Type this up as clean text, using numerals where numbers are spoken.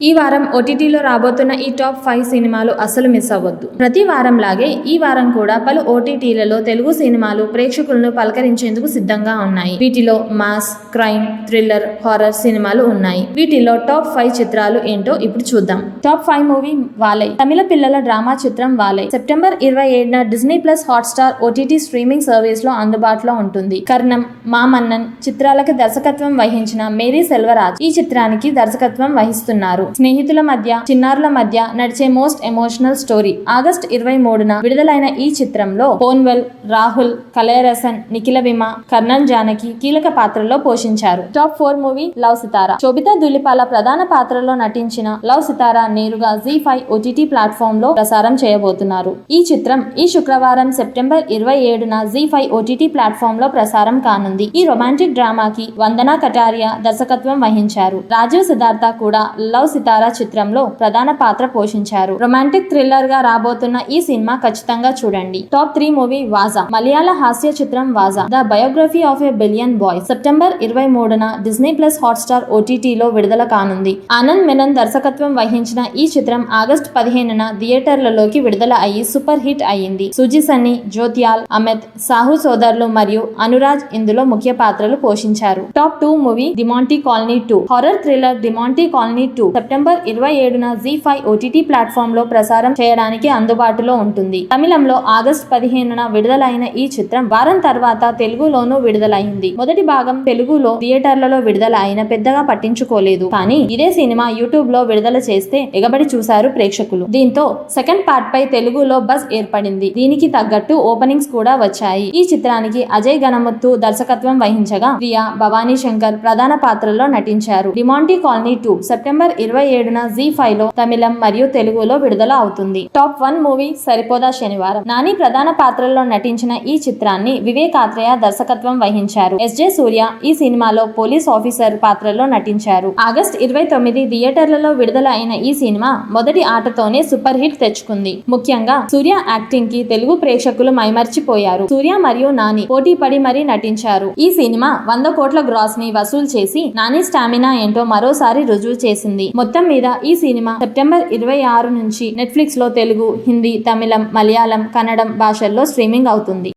ఈ వారం ఓటీటీలో రాబోతున్న ఈ టాప్ 5 సినిమాలు అస్సలు మిస్ అవ్వద్దు. ప్రతి వారం లాగే ఈ వారం కూడా పలు ఓటీటీలలో తెలుగు సినిమాలు ప్రేక్షకులను పలకరించేందుకు సిద్ధంగా ఉన్నాయి. వీటిలో మాస్, క్రైమ్, థ్రిల్లర్, హారర్ సినిమాలు ఉన్నాయి. వీటిలో టాప్ 5 చిత్రాలు ఏంటో ఇప్పుడు చూద్దాం. Top 5 movie వాలై. తమిళ పిల్లల డ్రామా చిత్రం వాలై సెప్టెంబర్ 27న Disney plus Hotstar OTT streaming service లో అందుబాటులో ఉంటుంది. కర్ణం, మామన్నన్ చిత్రాలకు దర్శకత్వం వహించిన మేరీ సెల్వరాజ్ ఈ చిత్రానికి దర్శకత్వం వహిస్తున్నారు. స్నేహితుల మధ్య, చిన్నారుల మధ్య నడిచే మోస్ట్ ఎమోషనల్ స్టోరీ. ఆగస్ట్ 23న విడుదలైన ఈ చిత్రంలో పోన్వెల్, రాహుల్, కళయరసన్, నిఖిల విమ, కర్ణన్ జానకి కీలక పాత్రల్లో పోషించారు. టాప్ 4 మూవీ లవ్ సితారా. శోభితా ధూళిపాల ప్రధాన పాత్రలో నటించిన లవ్ సితారా నేరుగా ZEE5 ఓటీటీ ప్లాట్ఫామ్ లో ప్రసారం చేయబోతున్నారు. ఈ చిత్రం ఈ శుక్రవారం సెప్టెంబర్ 27న ZEE5 ఓటీటీ ప్లాట్ఫామ్ లో ప్రసారం కానుంది. ఈ రొమాంటిక్ డ్రామాకి వందనా కటారియా దర్శకత్వం వహించారు. రాజీవ్ సిద్ధార్థ కూడా లవ్ సితారా చిత్రంలో ప్రధాన పాత్ర పోషించారు. రొమాంటిక్ థ్రిల్లర్ గా రాబోతున్న ఈ సినిమా ఖచ్చితంగా చూడండి. Top 3 movie వాజా. మలయాళ హాస్య చిత్రం Vaazha the biography of a billion boy September 23న డిజ్నీ ప్లస్ హాట్స్టార్ ఓటీటీలో విడుదల కానుంది. ఆనంద్ మెనన్ దర్శకత్వం వహించిన ఈ చిత్రం ఆగస్ట్ 15న థియేటర్లలోకి విడుదల అయ్యి సూపర్ హిట్ అయ్యింది. సుజీ సన్నీ, జ్యోతియాల్, అమిత్, సాహు సోదరులు మరియు అనురాజ్ ఇందులో ముఖ్య పాత్రలు పోషించారు. Top 2 movie Demonte colony 2. Horror thriller Demonte colony 2 September 27న ZEE5 ఓటీటీ ప్లాట్ఫామ్ లో ప్రసారం చేయడానికి అందుబాటులో ఉంటుంది. తమిళంలో ఆగస్ట్ 15న విడుదలైన ఈ చిత్రం వారం తర్వాత తెలుగులోనూ విడుదలైంది. మొదటి భాగం తెలుగులో థియేటర్లలో విడుదల అయిన పెద్దగా పట్టించుకోలేదు. కానీ ఇదే సినిమా యూట్యూబ్ లో విడుదల చేస్తే ఎగబడి చూశారు ప్రేక్షకులు. దీంతో సెకండ్ పార్ట్ పై తెలుగులో బజ్ ఏర్పడింది. దీనికి తగ్గట్టు ఓపెనింగ్స్ కూడా వచ్చాయి. ఈ చిత్రానికి అజయ్ గణముత్తు దర్శకత్వం వహించగా ప్రియా భవానీ శంకర్ ప్రధాన పాత్రల్లో నటించారు. డిమాంటీ కాలనీ 2 సెప్టెంబర్ 27న ZEE5 లో తమిళం మరియు తెలుగులో విడుదల అవుతుంది. టాప్ 1 మూవీ సరిపోదా శనివారం. నాని ప్రధాన పాత్రల్లో నటించిన ఈ చిత్రాన్ని వివేక్ ఆత్రేయ దర్శకత్వం వహించారు. SJ సూర్య ఈ సినిమాలో పోలీస్ ఆఫీసర్ పాత్రలో నటించారు. ఆగస్ట్ 29 థియేటర్లలో విడుదల అయిన ఈ సినిమా మొదటి ఆటతోనే సూపర్ హిట్ తెచ్చుకుంది. ముఖ్యంగా సూర్య యాక్టింగ్ కి తెలుగు ప్రేక్షకులు మైమర్చిపోయారు. సూర్య మరియు నాని పోటీ పడి మరీ నటించారు. ఈ సినిమా 100 కోట్ల గ్రాస్ ని వసూలు చేసి నాని స్టామినా ఏంటో మరోసారి రుజువు చేసింది. మొత్తం మీద ఈ సినిమా సెప్టెంబర్ 26 నుంచి నెట్ఫ్లిక్స్ లో తెలుగు, హిందీ, తమిళం, మలయాళం, కన్నడం భాషల్లో స్ట్రీమింగ్ అవుతుంది.